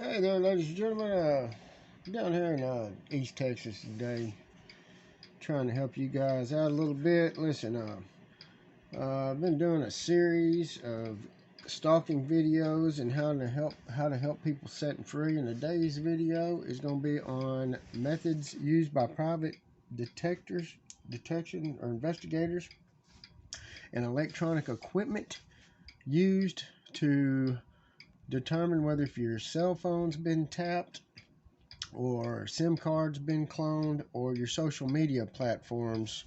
Hey there, ladies and gentlemen. Down here in East Texas today, trying to help you guys out a little bit. Listen, I've been doing a series of stalking videos and how to help people setting free. And today's video is going to be on methods used by private detection or investigators, and electronic equipment used to determine whether if your cell phone's been tapped, or SIM cards been cloned, or your social media platforms.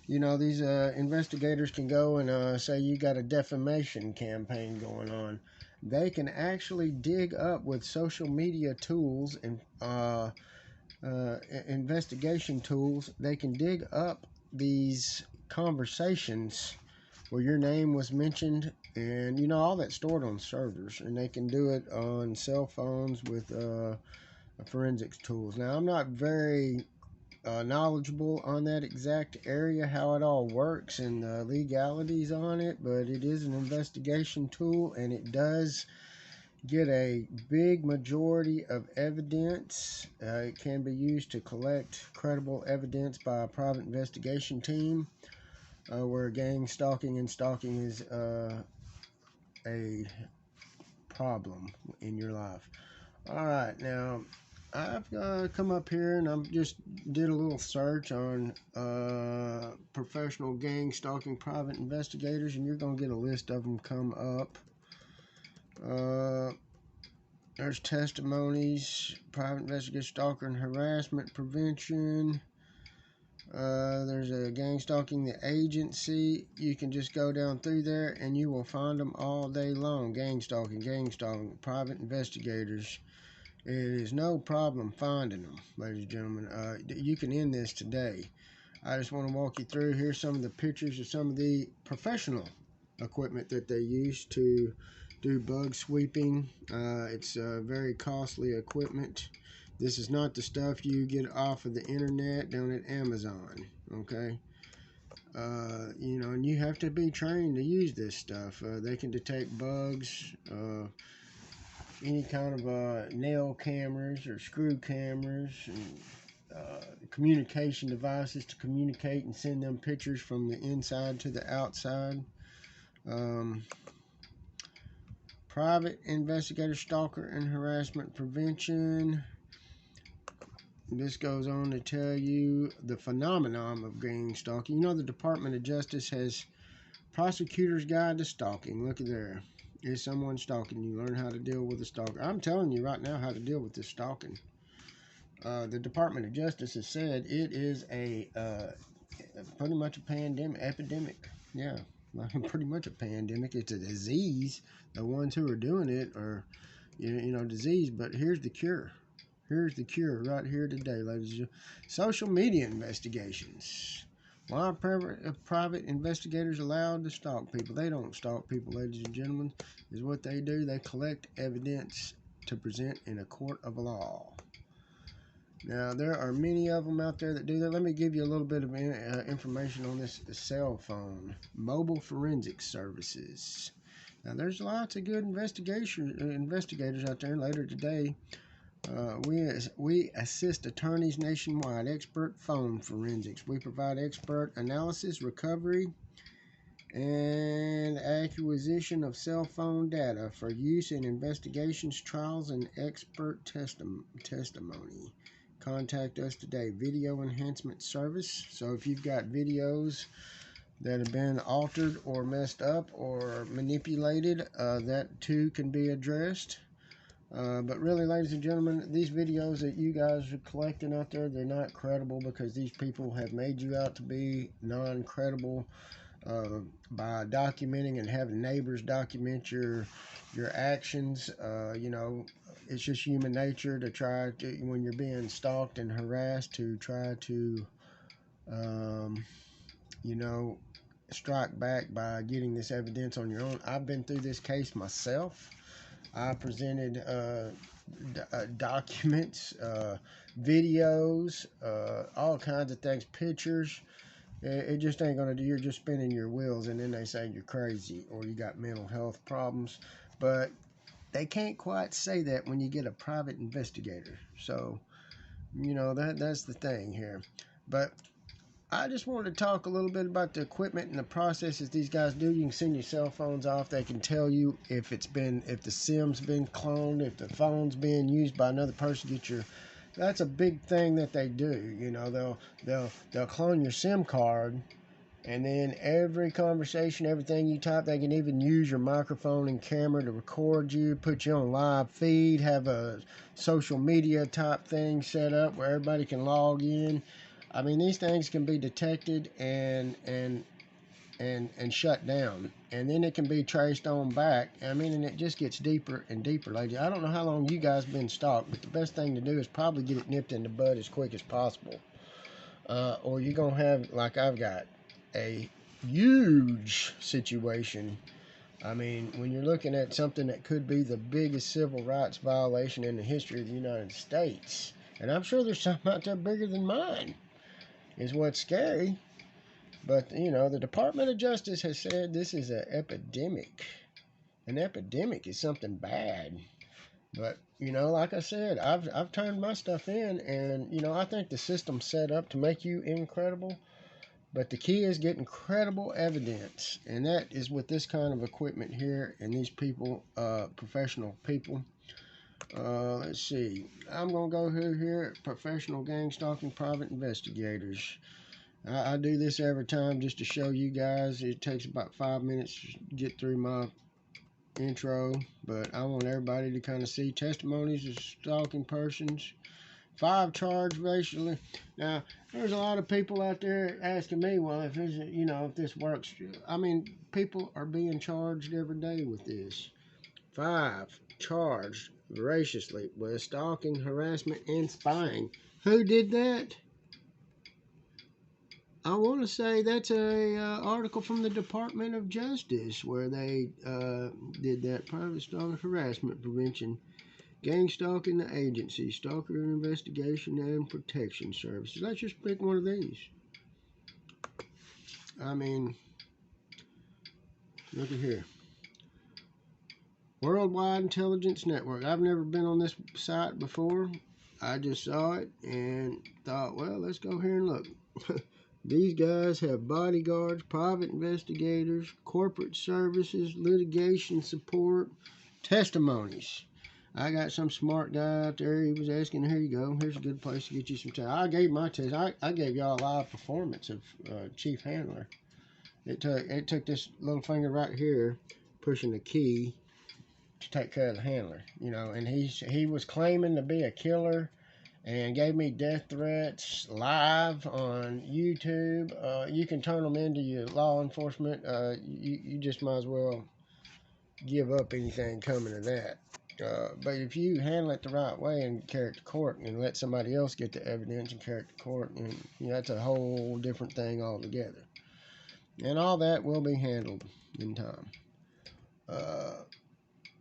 These investigators can go and say you got a defamation campaign going on. They can actually dig up with social media tools and investigation tools. They can dig up these conversations where your name was mentioned, and all that stored on servers, and they can do it on cell phones with forensics tools. Now, I'm not very knowledgeable on that exact area, how it all works and the legalities on it, but it is an investigation tool, and it does get a big majority of evidence. It can be used to collect credible evidence by a private investigation team, where gang stalking and stalking is a problem in your life. All right, now I've come up here and I'm just did a little search on professional gang stalking private investigators, and you're gonna get a list of them come up. Uh, there's testimonies, private investigator, stalker and harassment prevention. There's a gang stalking the agency. You can just go down through there and you will find them all day long. Gang stalking, private investigators. It is no problem finding them, ladies and gentlemen. You can end this today. I just want to walk you through. Here's some of the pictures of some of the professional equipment that they use to do bug sweeping. It's very costly equipment. This is not the stuff you get off of the internet down at Amazon, okay? And you have to be trained to use this stuff. They can detect bugs, any kind of nail cameras or screw cameras, and communication devices to communicate and send them pictures from the inside to the outside. Um, Private investigator, stalker and harassment prevention. This goes on to tell you the phenomenon of gang stalking. The Department of Justice has Prosecutor's Guide to Stalking. Look at there. Is someone stalking you? Learn how to deal with a stalker. I'm telling you right now how to deal with this stalking. The Department of Justice has said it is pretty much a pandemic, epidemic. Yeah, pretty much a pandemic. It's a disease. The ones who are doing it are, disease. But here's the cure. Here's the cure right here today, ladies and gentlemen. Social media investigations. Why are private investigators allowed to stalk people? They don't stalk people, ladies and gentlemen. Is what they do. They collect evidence to present in a court of law. Now, there are many of them out there that do that. Let me give you a little bit of information on this cell phone. Mobile forensic services. Now, there's lots of good investigators out there. Later today, we assist attorneys nationwide. Expert phone forensics. We provide expert analysis, recovery, and acquisition of cell phone data for use in investigations, trials, and expert testimony. Contact us today. Video enhancement service. So if you've got videos that have been altered or messed up or manipulated, that too can be addressed. But really, ladies and gentlemen, these videos that you guys are collecting out there, they're not credible because these people have made you out to be non-credible by documenting and having neighbors document your actions. It's just human nature to try to, when you're being stalked and harassed, to try to, you know, strike back by getting this evidence on your own. I've been through this case myself. I presented documents, videos, all kinds of things, pictures. It just ain't gonna do. You're just spinning your wheels, and then they say you're crazy or you got mental health problems. But they can't quite say that when you get a private investigator. So, that's the thing here. But I just wanted to talk a little bit about the equipment and the processes these guys do. You can send your cell phones off. They can tell you if the SIM's been cloned, if the phone's being used by another person. That's a big thing that they do. They'll clone your SIM card, and then every conversation, everything you type, they can even use your microphone and camera to record you, put you on live feed, have a social media type thing set up where everybody can log in. I mean, these things can be detected and shut down, and then it can be traced on back. I mean, and it just gets deeper and deeper, lady. I don't know how long you guys been stalked, but the best thing to do is probably get it nipped in the bud as quick as possible, or you're gonna have, like I've got, a huge situation. I mean, when you're looking at something that could be the biggest civil rights violation in the history of the United States, and I'm sure there's something out there bigger than mine, is what's scary. But, the Department of Justice has said this is an epidemic. An epidemic is something bad. But, like I said, I've turned my stuff in, and, I think the system's set up to make you incredible. But the key is getting credible evidence. And that is with this kind of equipment here and these people, professional people. Let's see. I'm going to go here, professional gang stalking private investigators. I do this every time just to show you guys. It takes about 5 minutes to get through my intro, but I want everybody to kind of see testimonies of stalking persons. 5 charged racially. Now, there's a lot of people out there asking me, well, if this works. I mean, people are being charged every day with this. 5 charged voraciously with stalking, harassment, and spying. Who did that? I want to say that's a article from the Department of Justice where they did that. Private stalker harassment prevention, gang stalking agency, stalker investigation and protection services. Let's just pick one of these. I mean, look at here. Worldwide Intelligence Network. I've never been on this site before. I just saw it and thought, well, let's go here and look. These guys have bodyguards, private investigators, corporate services, litigation support, testimonies. I got some smart guy out there. He was asking, here you go. Here's a good place to get you some time. I gave my test. I gave y'all a live performance of Chief Handler. It took this little finger right here pushing the key to take care of the handler. And he was claiming to be a killer and gave me death threats live on YouTube. You can turn them into your law enforcement. You just might as well give up anything coming to that. But if you handle it the right way and carry it to court and let somebody else get the evidence and carry it to court, and that's a whole different thing altogether. And all that will be handled in time.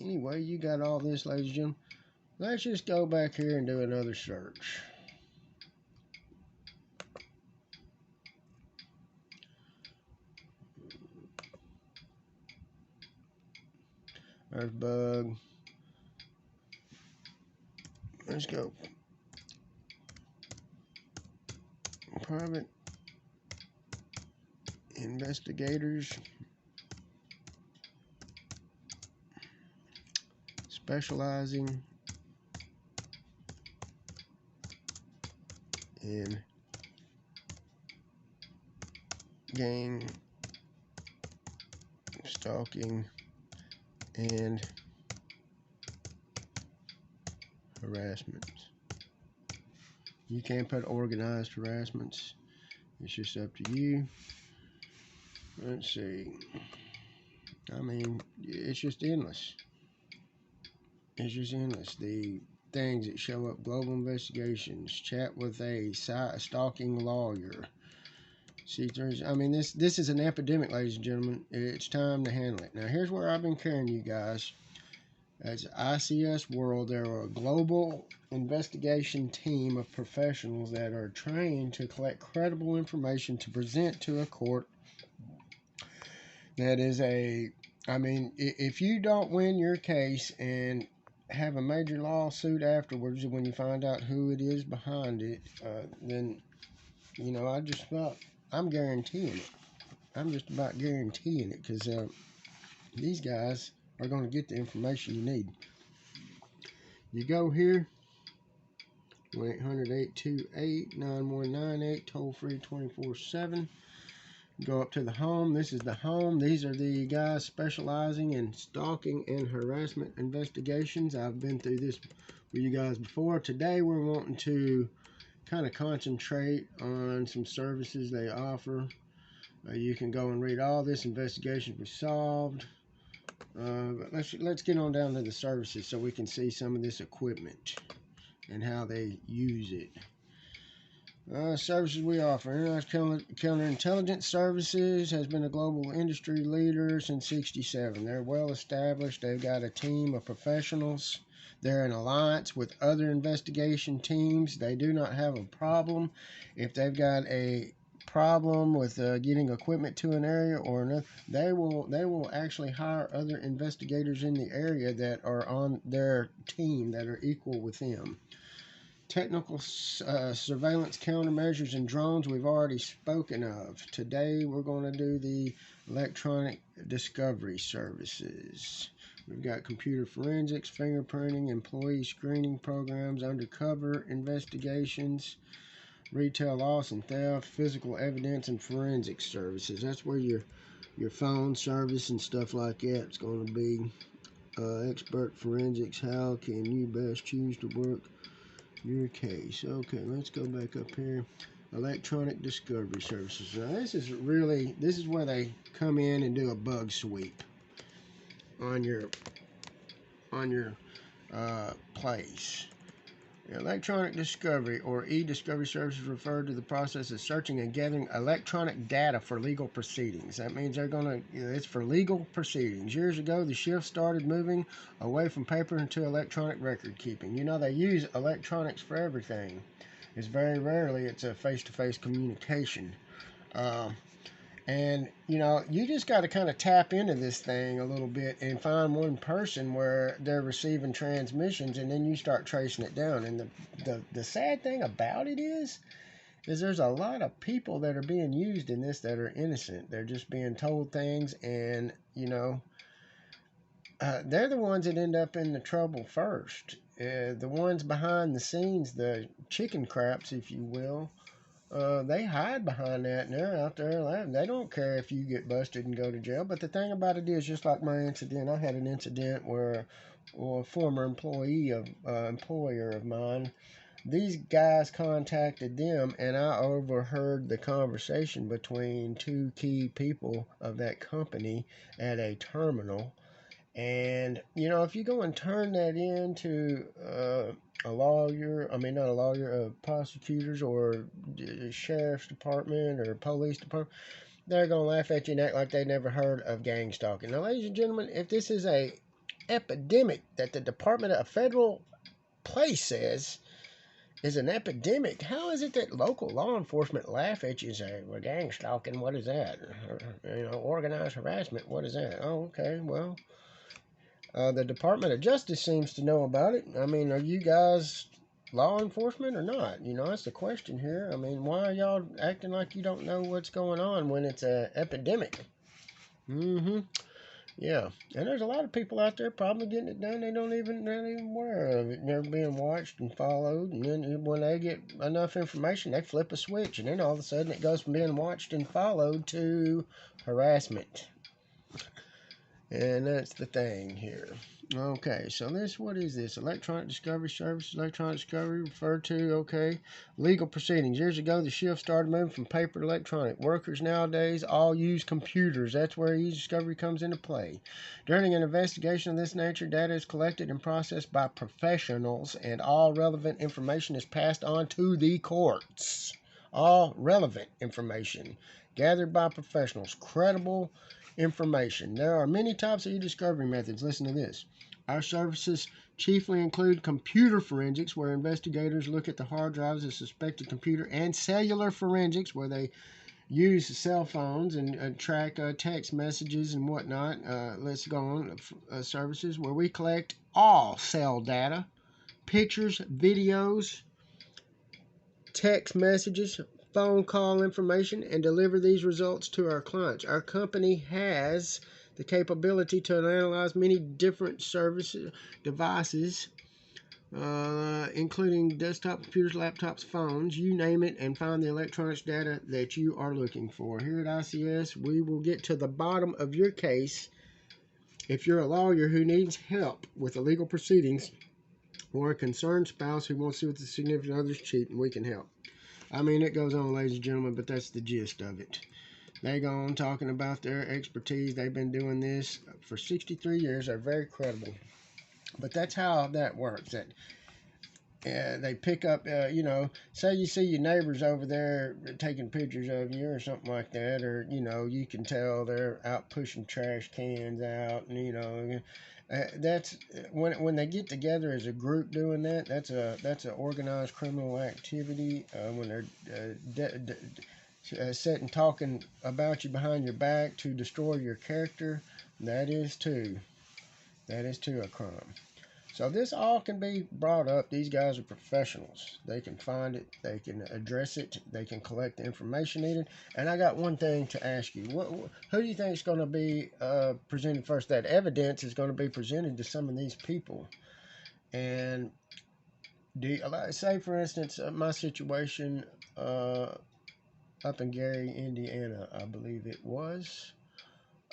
Anyway, you got all this, ladies and gentlemen. Let's just go back here and do another search. There's bug. Let's go. Private investigators specializing in gang stalking and harassment. You can't put organized harassments. It's just up to you. Let's see. I mean, it's just endless. It's just endless. The things that show up: global investigations, chat with a stalking lawyer. I mean, this is an epidemic, ladies and gentlemen. It's time to handle it. Now, here's where I've been carrying you guys. As ICS World, there are a global investigation team of professionals that are trained to collect credible information to present to a court that is a I mean, if you don't win your case and have a major lawsuit afterwards, when you find out who it is behind it, then I just about I'm guaranteeing it. I'm just about guaranteeing it because these guys are going to get the information you need. You go here, 1-800-828-9198, toll free 24/7. Go up to the home. This is the home. These are the guys specializing in stalking and harassment investigations. I've been through this with you guys before. Today we're wanting to kind of concentrate on some services they offer. You can go and read all this investigation we solved. But let's get on down to the services so we can see some of this equipment and how they use it. Services we offer. International Counterintelligence Services has been a global industry leader since '67. They're well established. They've got a team of professionals. They're in alliance with other investigation teams. They do not have a problem. If they've got a problem with getting equipment to an area or another, they will actually hire other investigators in the area that are on their team that are equal with them. Technical surveillance countermeasures and drones we've already spoken of. Today we're going to do the electronic discovery services. We've got computer forensics, fingerprinting, employee screening programs, undercover investigations, retail loss and theft, physical evidence, and forensic services. That's where your phone service and stuff like that is going to be. Expert forensics. How can you best choose to work your case? Okay, let's go back up here. Electronic discovery services. Now this is where they come in and do a bug sweep on your place. Electronic discovery or e-discovery services refer to the process of searching and gathering electronic data for legal proceedings. That means they're going to, it's for legal proceedings. Years ago, the shift started moving away from paper into electronic record keeping. They use electronics for everything. It's very rarely it's a face-to-face communication. And you just got to kind of tap into this thing a little bit and find one person where they're receiving transmissions, and then you start tracing it down. And the sad thing about it is there's a lot of people that are being used in this that are innocent. They're just being told things, and they're the ones that end up in the trouble first. The ones behind the scenes, the chicken craps, if you will. They hide behind that, and they're out there laughing. They don't care if you get busted and go to jail. But the thing about it is, just like my incident, I had an incident where a former employer of mine, these guys contacted them, and I overheard the conversation between two key people of that company at a terminal. And if you go and turn that into a lawyer, I mean not a lawyer, prosecutors or sheriff's department or police department, they're gonna laugh at you and act like they never heard of gang stalking. Now, ladies and gentlemen, if this is a epidemic that the Department of Federal Place says is an epidemic, how is it that local law enforcement laugh at you and say, "Well, gang stalking, what is that? Organized harassment, what is that?" Oh, okay, well. The Department of Justice seems to know about it. I mean, are you guys law enforcement or not? That's the question here. I mean, why are y'all acting like you don't know what's going on when it's an epidemic? Mm-hmm. Yeah. And there's a lot of people out there probably getting it done. They're not even aware of it. And they're being watched and followed. And then when they get enough information, they flip a switch. And then all of a sudden it goes from being watched and followed to harassment. And that's the thing here. Okay, so what is this? Electronic discovery services, electronic discovery referred to, okay. Legal proceedings. Years ago, the shift started moving from paper to electronic. Workers nowadays all use computers. That's where e-discovery comes into play. During an investigation of this nature, data is collected and processed by professionals, and all relevant information is passed on to the courts. All relevant information gathered by professionals. Credible information. There are many types of e-discovery methods. Listen to this. Our services chiefly include computer forensics, where investigators look at the hard drives of suspected computer, and cellular forensics, where they use cell phones and track text messages and whatnot. Let's go on services where we collect all cell data, pictures, videos, text messages, phone call information, and deliver these results to our clients. Our company has the capability to analyze many different services, devices, including desktop computers, laptops, phones, you name it, and find the electronics data that you are looking for. Here at ICS, we will get to the bottom of your case. If you're a lawyer who needs help with the legal proceedings, or a concerned spouse who wants to see what the significant other's cheating, we can help. I mean, it goes on, ladies and gentlemen, but that's the gist of it. They go on talking about their expertise. They've been doing this for 63 years. They're very credible. But that's how that works. That they pick up, say you see your neighbors over there taking pictures of you or something like that, or, you can tell they're out pushing trash cans out, and, that's when they get together as a group doing that. That's an organized criminal activity. When they're sitting talking about you behind your back to destroy your character, that is too a crime. So this all can be brought up. These guys are professionals. They can find it. They can address it. They can collect the information needed. And I got one thing to ask you. Who do you think is going to be presented first? That evidence is going to be presented to some of these people. And say, for instance, my situation up in Gary, Indiana, I believe it was.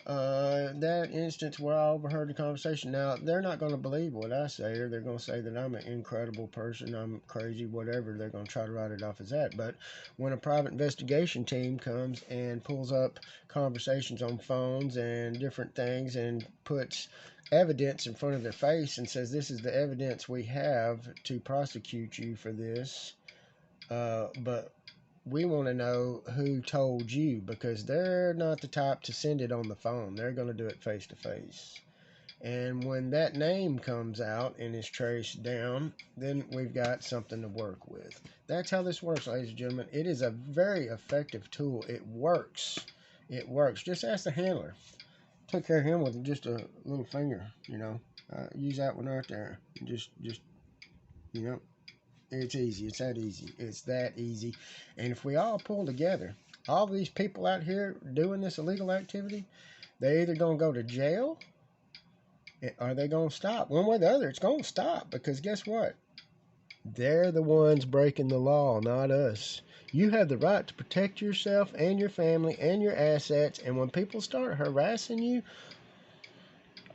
That instance where I overheard the conversation. Now, they're not going to believe what I say, or they're going to say that I'm an incredible person, I'm crazy, whatever. They're going to try to write it off as that. But when a private investigation team comes and pulls up conversations on phones and different things and puts evidence in front of their face and says, this is the evidence we have to prosecute you for this, but we want to know who told you, because they're not the type to send it on the phone. They're going to do it face to face. And when that name comes out and is traced down, then we've got something to work with. That's how this works, ladies and gentlemen. It is a very effective tool. It works. It works. Just ask the handler. Took care of him with just a little finger, use that one right there. Just, it's easy. It's that easy. It's that easy. And if we all pull together, all these people out here doing this illegal activity, they're either going to go to jail or they're going to stop. One way or the other, it's going to stop, because guess what? They're the ones breaking the law, not us. You have the right to protect yourself and your family and your assets. And when people start harassing you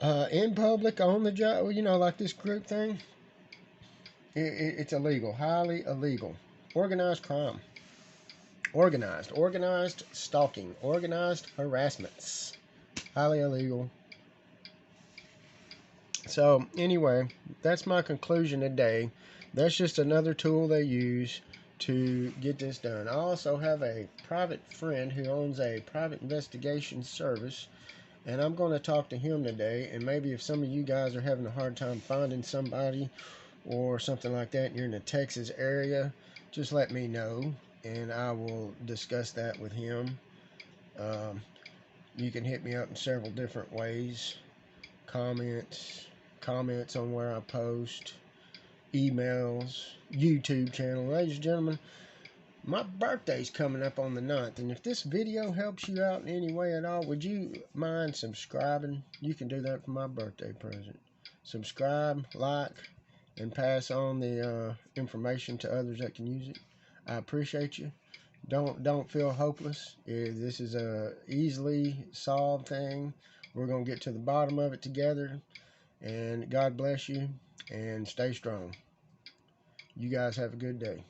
in public, on the job, like this group thing, it's illegal, highly illegal. Organized crime. Organized stalking. Organized harassments. Highly illegal. So, anyway, that's my conclusion today. That's just another tool they use to get this done. I also have a private friend who owns a private investigation service, and I'm going to talk to him today. And maybe if some of you guys are having a hard time finding somebody or something like that, and you're in the Texas area, just let me know, and I will discuss that with him. You can hit me up in several different ways. Comments on where I post, emails, YouTube channel. Ladies and gentlemen, my birthday's coming up on the 9th, and if this video helps you out in any way at all, would you mind subscribing? You can do that for my birthday present. Subscribe, like, and pass on the information to others that can use it. I appreciate you. Don't feel hopeless. This is a easily solved thing. We're going to get to the bottom of it together. And God bless you, and stay strong. You guys have a good day.